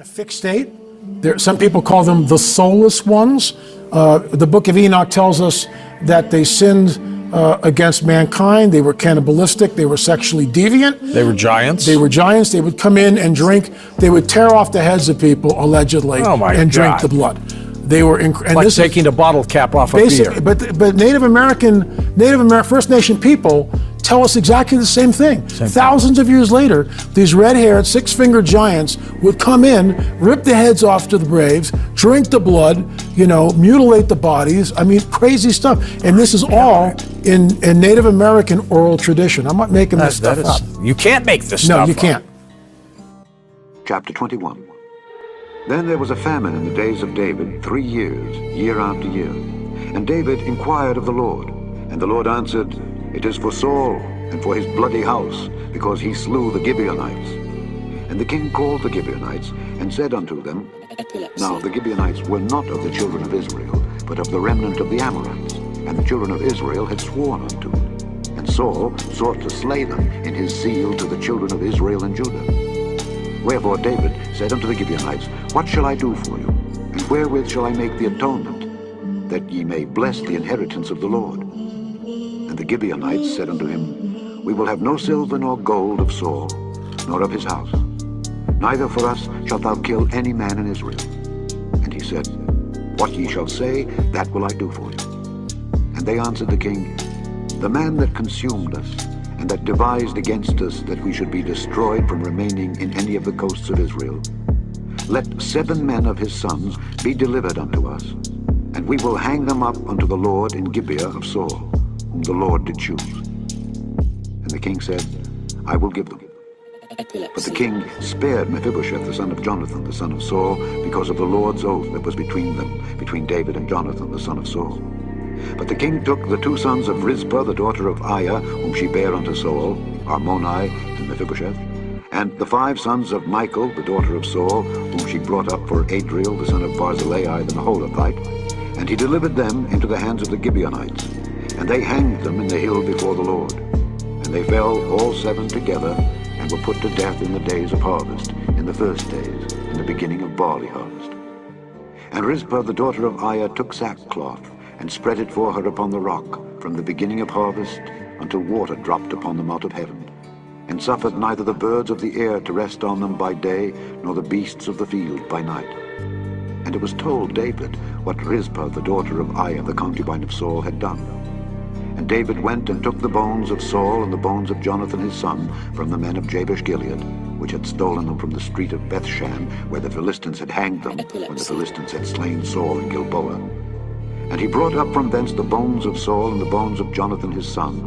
A fixed state. Some people call them the soulless ones. The book of Enoch tells us that they sinned against mankind. They were cannibalistic. They were sexually deviant. They were giants. They were giants. They would come in and drink. They would tear off the heads of people, allegedly, and drink the blood. They were like taking a bottle cap off a beer. But Native American, First Nation people tell us exactly the same thing. Thousands of years later, these red-haired, six-fingered giants would come in, rip the heads off to the braves, drink the blood, mutilate the bodies. I mean, crazy stuff. And this is all in Native American oral tradition. I'm not making this stuff up. You can't make this stuff up. No, you can't. Chapter 21. Then there was a famine in the days of David 3 years, year after year. And David inquired of the Lord. And the Lord answered, "It is for Saul and for his bloody house, because he slew the Gibeonites." And the king called the Gibeonites and said unto them, Now the Gibeonites were not of the children of Israel, but of the remnant of the Amorites, and the children of Israel had sworn unto it. And Saul sought to slay them in his zeal to the children of Israel and Judah. Wherefore David said unto the Gibeonites, What shall I do for you? And wherewith shall I make the atonement, that ye may bless the inheritance of the Lord? And the Gibeonites said unto him, We will have no silver nor gold of Saul, nor of his house. Neither for us shalt thou kill any man in Israel. And he said, What ye shall say, that will I do for you. And they answered the king, The man that consumed us, and that devised against us that we should be destroyed from remaining in any of the coasts of Israel, let 7 men of his sons be delivered unto us, and we will hang them up unto the Lord in Gibeah of Saul, whom the Lord did choose. And the king said, I will give them. But the king spared Mephibosheth the son of Jonathan the son of Saul, because of the Lord's oath that was between them, between David and Jonathan the son of Saul. But the king took the 2 sons of Rizpah the daughter of Aiah, whom she bare unto Saul, Armoni and Mephibosheth, and the 5 sons of Michal the daughter of Saul, whom she brought up for Adriel the son of Barzillai the Maholathite, and he delivered them into the hands of the Gibeonites, and they hanged them in the hill before the Lord. And they fell all 7 together, and were put to death in the days of harvest, in the first days, in the beginning of barley harvest. And Rizpah the daughter of Aiah took sackcloth, and spread it for her upon the rock, from the beginning of harvest until water dropped upon them out of heaven, and suffered neither the birds of the air to rest on them by day, nor the beasts of the field by night. And it was told David what Rizpah the daughter of Aiah the concubine of Saul had done. And David went and took the bones of Saul and the bones of Jonathan his son from the men of Jabesh Gilead, which had stolen them from the street of Bethshan, where the Philistines had hanged them, when the Philistines had slain Saul in Gilboa. And he brought up from thence the bones of Saul and the bones of Jonathan his son,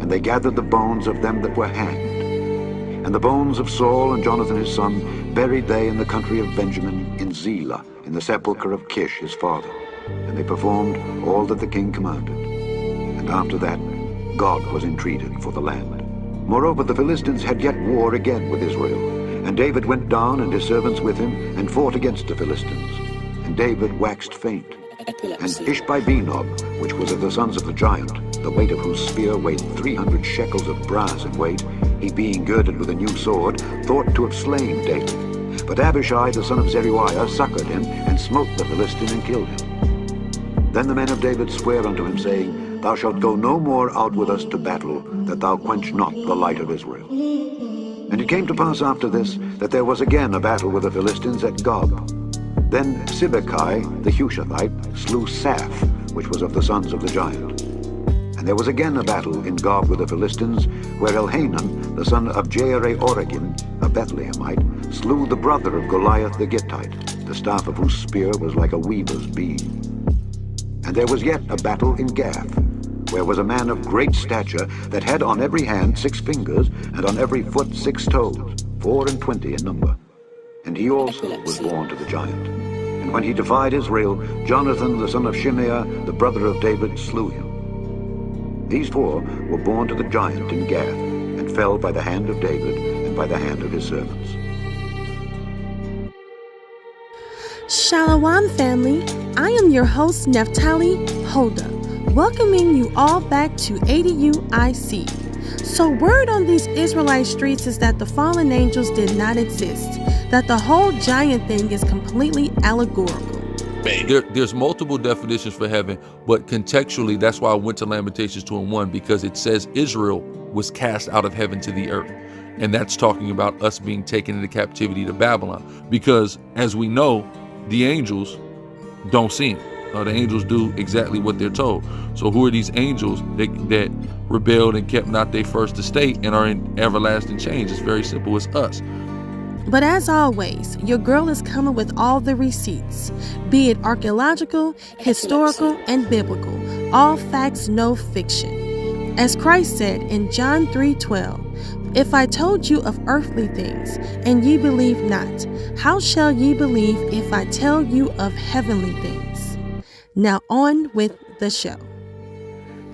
and they gathered the bones of them that were hanged. And the bones of Saul and Jonathan his son buried they in the country of Benjamin in Zelah, in the sepulchre of Kish his father. And they performed all that the king commanded. And after that, God was entreated for the land. Moreover, the Philistines had yet war again with Israel. And David went down, and his servants with him, and fought against the Philistines. And David waxed faint. And Ishbi-Benob, which was of the sons of the giant, the weight of whose spear weighed 300 shekels of brass in weight, he being girded with a new sword, thought to have slain David. But Abishai the son of Zeruiah succored him, and smote the Philistine, and killed him. Then the men of David sware unto him, saying, Thou shalt go no more out with us to battle, that thou quench not the light of Israel. And it came to pass after this, that there was again a battle with the Philistines at Gob. Then Sibbecai the Hushathite slew Saph, which was of the sons of the giant. And there was again a battle in Gob with the Philistines, where Elhanan, the son of Jaare-Oregim, a Bethlehemite, slew the brother of Goliath the Gittite, the staff of whose spear was like a weaver's beam. And there was yet a battle in Gath, where was a man of great stature, that had on every hand 6 fingers, and on every foot 6 toes, 24 in number. And he also was born to the giant. And when he defied Israel, Jonathan the son of Shimeah, the brother of David, slew him. These 4 were born to the giant in Gath, and fell by the hand of David, and by the hand of his servants. Shalom family, I am your host Naphtali Holder, welcoming you all back to ADUIC. So word on these Israelite streets is that the fallen angels did not exist. that the whole giant thing is completely allegorical. There's multiple definitions for heaven, but contextually, that's why I went to Lamentations 2:1, because it says Israel was cast out of heaven to the earth. And that's talking about us being taken into captivity to Babylon. Because as we know, the angels don't sin. The angels do exactly what they're told. So who are these angels that rebelled and kept not their first estate and are in everlasting change? It's very simple. It's us. But as always, your girl is coming with all the receipts, be it archaeological, historical, and biblical. All facts, no fiction. As Christ said in John 3:12, "If I told you of earthly things, and ye believe not, how shall ye believe if I tell you of heavenly things?" Now on with the show.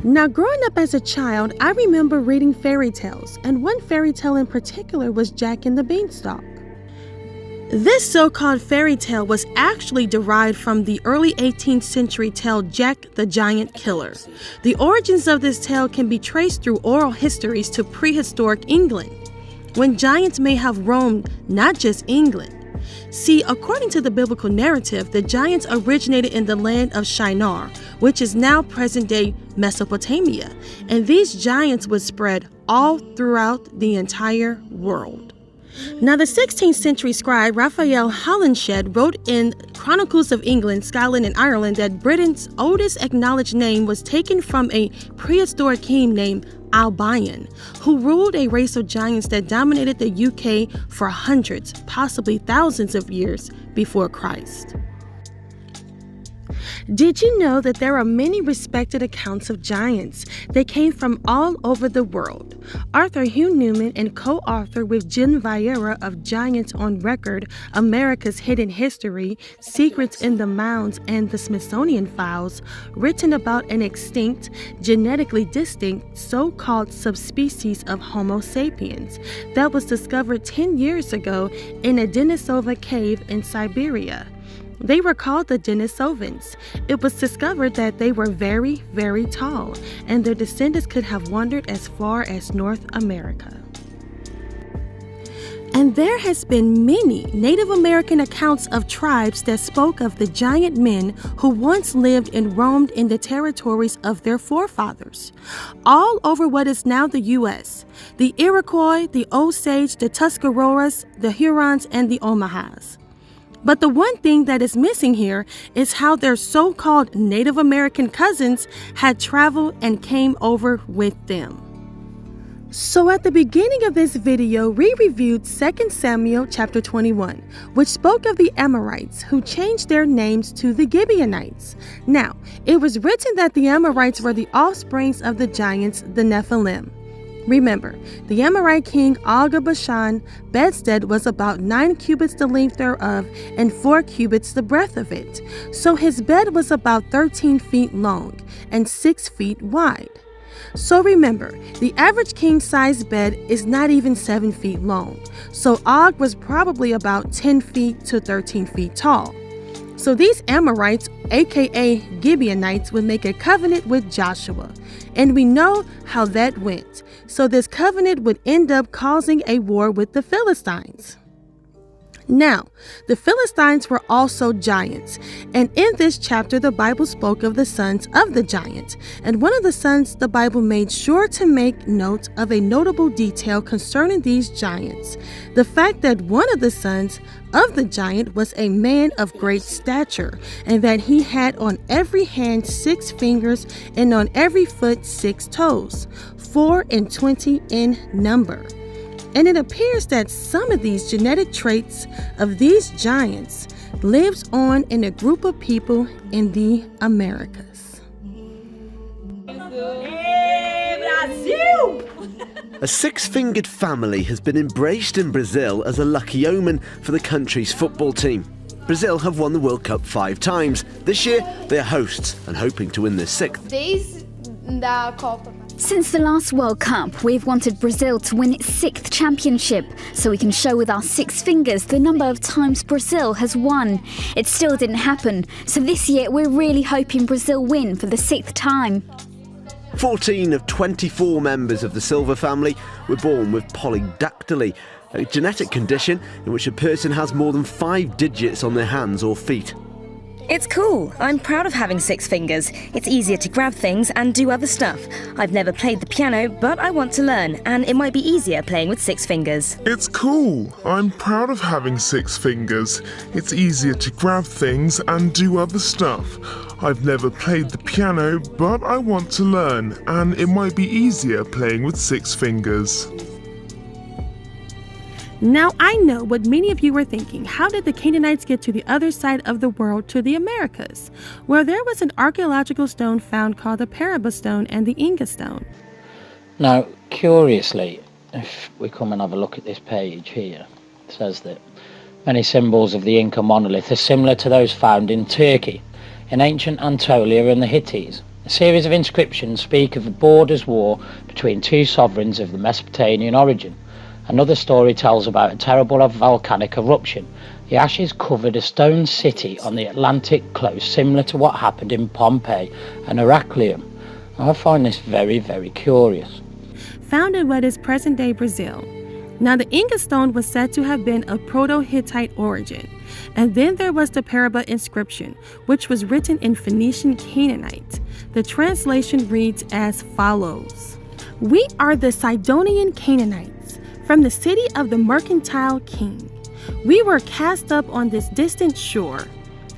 Now, growing up as a child, I remember reading fairy tales, and one fairy tale in particular was Jack and the Beanstalk. This so-called fairy tale was actually derived from the early 18th century tale Jack the Giant Killer. The origins of this tale can be traced through oral histories to prehistoric England, when giants may have roamed not just England. See, according to the biblical narrative, the giants originated in the land of Shinar, which is now present-day Mesopotamia, and these giants would spread all throughout the entire world. Now, the 16th century scribe Raphael Holinshed wrote in Chronicles of England, Scotland, and Ireland that Britain's oldest acknowledged name was taken from a prehistoric king named Albion, who ruled a race of giants that dominated the UK for hundreds, possibly thousands of years before Christ. Did you know that there are many respected accounts of giants that came from all over the world? Arthur Hugh Newman and co-author with Jen Vieira of Giants on Record, America's Hidden History, Secrets in the Mounds, and the Smithsonian Files, written about an extinct, genetically distinct, so-called subspecies of Homo sapiens that was discovered 10 years ago in a Denisova cave in Siberia. They were called the Denisovans. It was discovered that they were very, very tall, and their descendants could have wandered as far as North America. And there has been many Native American accounts of tribes that spoke of the giant men who once lived and roamed in the territories of their forefathers, all over what is now the U.S., the Iroquois, the Osage, the Tuscaroras, the Hurons, and the Omahas. But the one thing that is missing here is how their so-called Native American cousins had traveled and came over with them. So at the beginning of this video, we reviewed 2 Samuel chapter 21, which spoke of the Amorites who changed their names to the Gibeonites. Now, it was written that the Amorites were the offsprings of the giants, the Nephilim. Remember, the Amorite king Og of Bashan, bedstead was about 9 cubits the length thereof, and 4 cubits the breadth of it. So his bed was about 13 feet long, and 6 feet wide. So remember, the average king-size bed is not even 7 feet long, so Og was probably about 10 feet to 13 feet tall. So these Amorites, aka Gibeonites, would make a covenant with Joshua. And we know how that went. So this covenant would end up causing a war with the Philistines. Now, the Philistines were also giants, and in this chapter the Bible spoke of the sons of the giant, and one of the sons the Bible made sure to make note of a notable detail concerning these giants, the fact that one of the sons of the giant was a man of great stature, and that he had on every hand 6 fingers, and on every foot 6 toes, 24 in number. And it appears that some of these genetic traits of these giants lives on in a group of people in the Americas. A 6-fingered family has been embraced in Brazil as a lucky omen for the country's football team. Brazil have won the World Cup 5 times. This year, they are hosts and hoping to win their 6th. Since the last World Cup, we've wanted Brazil to win its 6th championship, so we can show with our 6 fingers the number of times Brazil has won. It still didn't happen, so this year we're really hoping Brazil win for the 6th time. 14 of 24 members of the Silva family were born with Polydactyly, a genetic condition in which a person has more than 5 digits on their hands or feet. It's cool. I'm proud of having 6 fingers. It's easier to grab things and do other stuff. I've never played the piano, but I want to learn, and it might be easier playing with 6 fingers. It's cool. I'm proud of having 6 fingers. It's easier to grab things and do other stuff. I've never played the piano, but I want to learn, and it might be easier playing with 6 fingers. Now I know what many of you are thinking. How did the Canaanites get to the other side of the world, to the Americas? Well, there was an archaeological stone found called the Paraba stone and the Inga stone. Now, curiously, if we come and have a look at this page here, it says that many symbols of the Inca monolith are similar to those found in Turkey, in ancient Anatolia and the Hittites. A series of inscriptions speak of a borders war between 2 sovereigns of the Mesopotamian origin. Another story tells about a terrible volcanic eruption. The ashes covered a stone city on the Atlantic coast, similar to what happened in Pompeii and Heraclium. I find this very, very curious. Found in what is present-day Brazil. Now, the Inga stone was said to have been of Proto-Hittite origin. And then there was the Paraba inscription, which was written in Phoenician Canaanite. The translation reads as follows: "We are the Sidonian Canaanites, from the city of the mercantile king. We were cast up on this distant shore,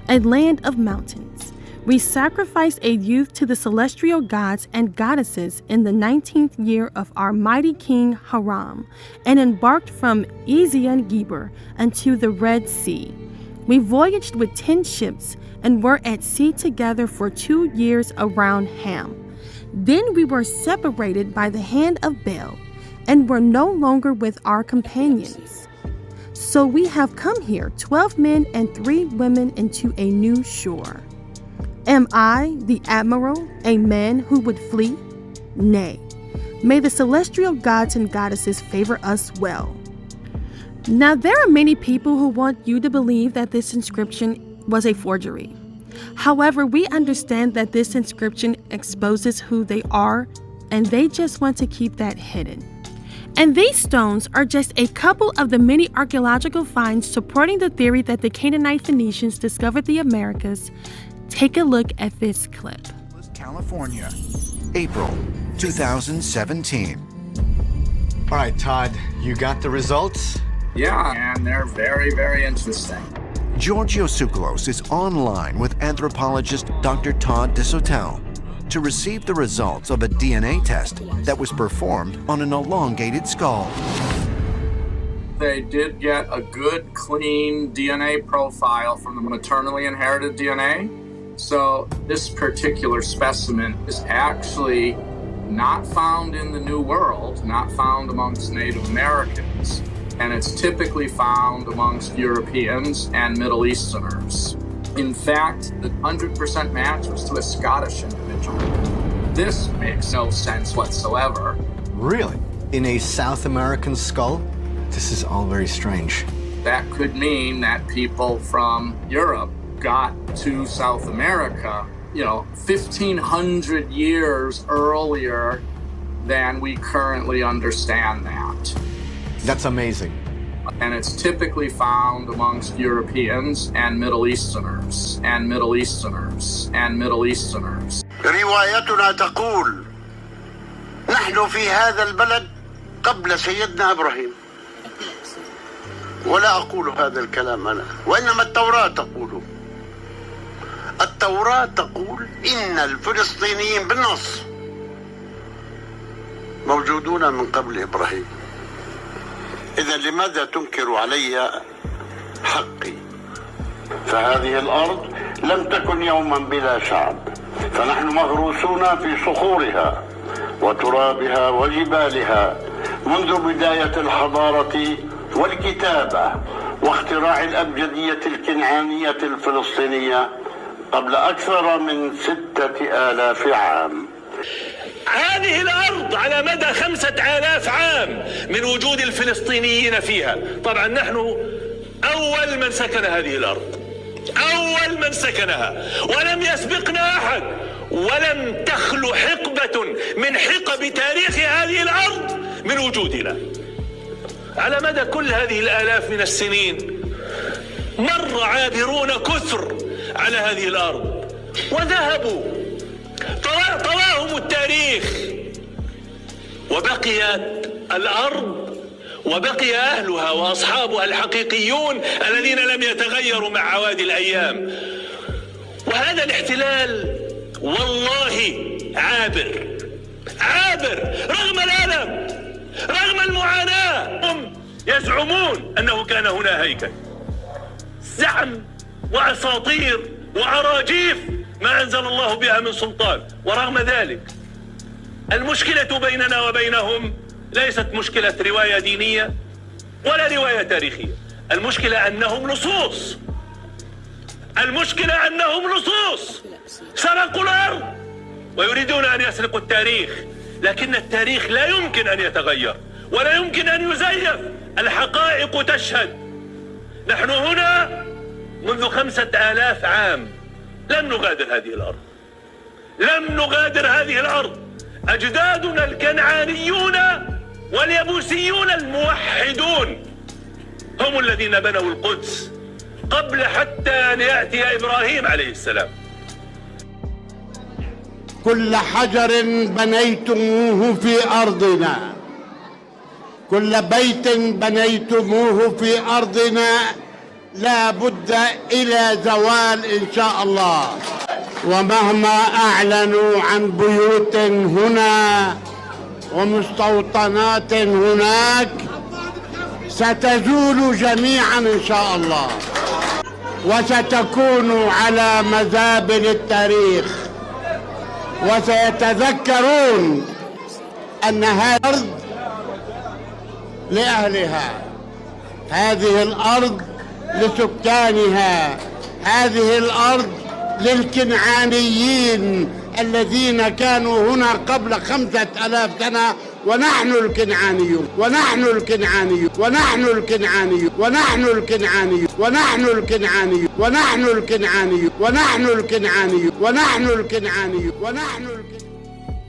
a land of mountains. We sacrificed a youth to the celestial gods and goddesses in the 19th year of our mighty king Hiram, and embarked from Ezion-Geber unto the Red Sea. We voyaged with 10 ships and were at sea together for 2 years around Ham. Then we were separated by the hand of Baal, and were no longer with our companions. So we have come here, 12 men and 3 women, into a new shore. Am I, the admiral, a man who would flee? Nay. May the celestial gods and goddesses favor us well." Now, there are many people who want you to believe that this inscription was a forgery. However, we understand that this inscription exposes who they are, and they just want to keep that hidden. And these stones are just a couple of the many archaeological finds supporting the theory that the Canaanite Phoenicians discovered the Americas. Take a look at this clip. California, April 2017. All right, Todd, you got the results? Yeah, and they're very, very interesting. Giorgio Tsoukalos is online with anthropologist Dr. Todd DeSautel to receive the results of a DNA test that was performed on an elongated skull. They did get a good, clean DNA profile from the maternally inherited DNA. So this particular specimen is actually not found in the New World, not found amongst Native Americans, and it's typically found amongst Europeans and Middle Easterners. In fact, the 100% match was to a Scottish individual. This makes no sense whatsoever. Really? In a South American skull? This is all very strange. That could mean that people from Europe got to South America, 1,500 years earlier than we currently understand that. That's amazing. And it's typically found amongst Europeans and Middle Easterners and Middle Easterners and Middle Easterners. روايتنا تقول نحن في هذا البلد قبل سيدنا إبراهيم. ولا أقول هذا الكلام أنا، وإنما التوراة تقول. التوراة تقول إن الفلسطينيين بالنص موجودون من قبل إبراهيم. إذا لماذا تنكر علي حقي؟ فهذه الأرض لم تكن يوما بلا شعب، فنحن مغروسون في صخورها وترابها وجبالها منذ بداية الحضارة والكتابة واختراع الأبجدية الكنعانية الفلسطينية قبل أكثر من 6,000 عام. هذه الأرض على مدى 5,000 عام من وجود الفلسطينيين فيها. طبعا نحن أول من سكن هذه الأرض، أول من سكنها، ولم يسبقنا أحد، ولم تخلو حقبة من حقب تاريخ هذه الأرض من وجودنا. على مدى كل هذه الآلاف من السنين مر عابرون كثر على هذه الأرض وذهبوا، طواهم التاريخ، وبقيت الأرض وبقي أهلها وأصحابها الحقيقيون الذين لم يتغيروا مع عوادي الأيام. وهذا الاحتلال والله عابر رغم الألم، رغم المعاناة. هم يزعمون أنه كان هنا هيكل، زعم وأساطير وأراجيف ما أنزل الله بها من سلطان. ورغم ذلك المشكلة بيننا وبينهم ليست مشكلة رواية دينية ولا رواية تاريخية، المشكلة أنهم لصوص، المشكلة أنهم لصوص سرقوا الأرض ويريدون أن يسرقوا التاريخ. لكن التاريخ لا يمكن أن يتغير ولا يمكن أن يزيف، الحقائق تشهد. نحن هنا منذ 5000 عام لم نغادر هذه الأرض، لم نغادر هذه الأرض. أجدادنا الكنعانيون واليبوسيون الموحدون هم الذين بنوا القدس قبل حتى أن يأتي إبراهيم عليه السلام. كل حجر بنيتموه في أرضنا، كل بيت بنيتموه في أرضنا لا بد إلى زوال إن شاء الله. ومهما أعلنوا عن بيوت هنا ومستوطنات هناك ستزول جميعا إن شاء الله، وستكون على مزابل التاريخ، وسيتذكرون أن هذه الأرض لأهلها، هذه الأرض لسكانها، هذه الأرض للكنعانيين الذين كانوا هنا قبل 5000 سنة، ونحن الكنعانيون، ونحن الكنعانيون، ونحن الكنعانيون، ونحن الكنعانيون، ونحن الكنعانيون، ونحن الكنعانيون، ونحن الكنعانيون، ونحن الكنعانيون، ونحن الكنعانيون.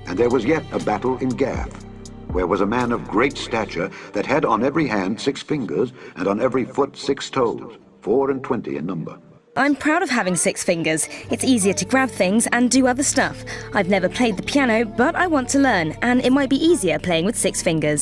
And there was yet a battle in Gath, where was a man of great stature that had on every hand 6 fingers, and on every foot 6 toes, 24 in number. I'm proud of having 6 fingers. It's easier to grab things and do other stuff. I've never played the piano, but I want to learn, and it might be easier playing with 6 fingers.